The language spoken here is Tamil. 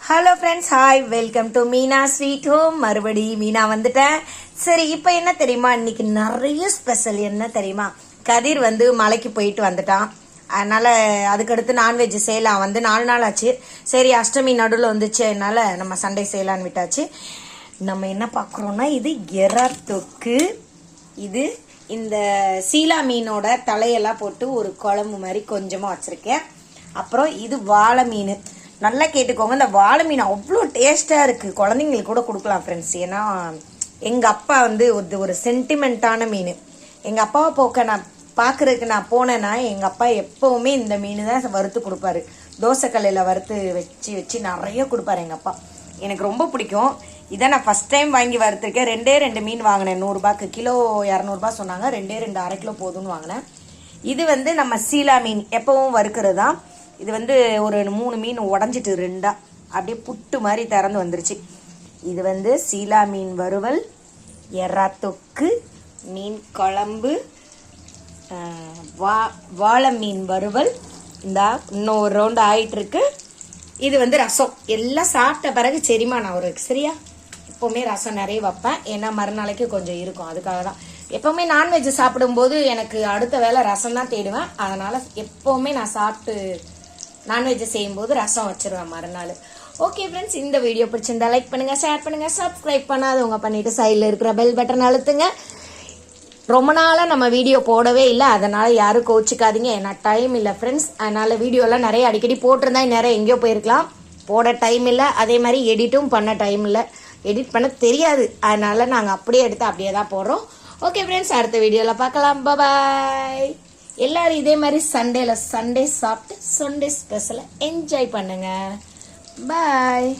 Hello friends, hi, welcome to Meena sweet home. மறுபடி மீனா வந்துட்டேன். சரி, இப்போ என்ன தெரியுமா, இன்னைக்கு நிறைய ஸ்பெஷல். என்ன தெரியுமா, கதிர் மலைக்கு போயிட்டு வந்துட்டான். அதனால அதுக்கடுத்து நான்வெஜ் செய்யலாம். 4 நாள் ஆச்சு. சரி, அஷ்டமி நடுவில் வந்துச்சு, அதனால நம்ம சண்டே செய்யலான்னு விட்டாச்சு. நம்ம என்ன பார்க்குறோம்னா, இது எறா தொக்கு. இது இந்த சீலா மீனோட தலையெல்லாம் போட்டு ஒரு குழம்பு மாதிரி கொஞ்சமாக வச்சுருக்கேன். அப்புறம் இது வாழை மீன். நல்லா கேட்டுக்கோங்க, இந்த வாழை மீன் அவ்வளோ டேஸ்ட்டாக இருக்குது. குழந்தைங்களுக்கு கூட கொடுக்கலாம் ஃப்ரெண்ட்ஸ். ஏன்னா எங்கள் அப்பா ஒரு சென்டிமெண்ட்டான மீன். எங்கள் அப்பாவை நான் பார்க்குறதுக்கு நான் போனேன்னா எங்கள் அப்பா எப்போவுமே இந்த மீன் தான் வறுத்து கொடுப்பாரு. தோசைக்கல்லில் வறுத்து வச்சு வச்சு நிறைய கொடுப்பாரு எங்கள் அப்பா. எனக்கு ரொம்ப பிடிக்கும். இதை நான் ஃபஸ்ட் டைம் வாங்கி வறுத்துருக்கேன். 2 மீன் வாங்கினேன். 100 ரூபாய்க்கு. கிலோ 200 சொன்னாங்க. 2 அரை கிலோ போதும்னு வாங்கினேன். இது நம்ம சீலா மீன் எப்பவும் வறுக்கிறது தான். இது ஒரு 3 மீன் உடஞ்சிட்டு 2 அப்படியே புட்டு மாதிரி திறந்து வந்துருச்சு. இது சீலா மீன் வறுவல், எறா தொக்கு, மீன் குழம்பு, வாழை மீன் வறுவல். இன்னொரு ரவுண்டு ஆயிட்டு இருக்கு. இது ரசம். எல்லாம் சாப்பிட்ட பிறகு செரிமானம் ஒரு சரியா. எப்பவுமே ரசம் நிறைய வைப்பேன், ஏன்னா மறுநாளைக்கு கொஞ்சம் இருக்கும். அதுக்காக தான் எப்பவுமே நான்வெஜ் சாப்பிடும்போது எனக்கு அடுத்த வேலை ரசம் தான் தேடுவேன். அதனால எப்பவுமே நான் சாப்பிட்டு நான்வெஜ் செய்யும்போது ரசம் வச்சிருவேன் மறுநாள். ஓகே ஃப்ரெண்ட்ஸ், இந்த வீடியோ பிடிச்சிருந்தா லைக் பண்ணுங்க, ஷேர் பண்ணுங்க, சப்ஸ்கிரைப் பண்ணாதவங்க பண்ணிட்டு சைடில் இருக்கிற பெல் பட்டன் அழுத்துங்க. ரொம்ப நாளாக நம்ம வீடியோ போடவே இல்லை, அதனால யாரும் கோச்சிக்காதீங்க. ஏன்னா டைம் இல்லை ஃப்ரெண்ட்ஸ். அதனால வீடியோலாம் நிறைய அடிக்கடி போட்டிருந்தா நிறைய எங்கேயோ போயிருக்கலாம். போட டைம் இல்லை, அதே மாதிரி எடிட்டும் பண்ண டைம் இல்லை. எடிட் பண்ண தெரியாது, அதனால நாங்கள் அப்படியே எடுத்து அப்படியே தான் போடுறோம். ஓகே ஃப்ரெண்ட்ஸ், அடுத்த வீடியோவில் பார்க்கலாம். பாய். எல்லாரும் இதே மாதிரி சண்டே சாப்பிட்டு சண்டே ஸ்பெஷலை என்ஜாய் பண்ணுங்க. பாய்.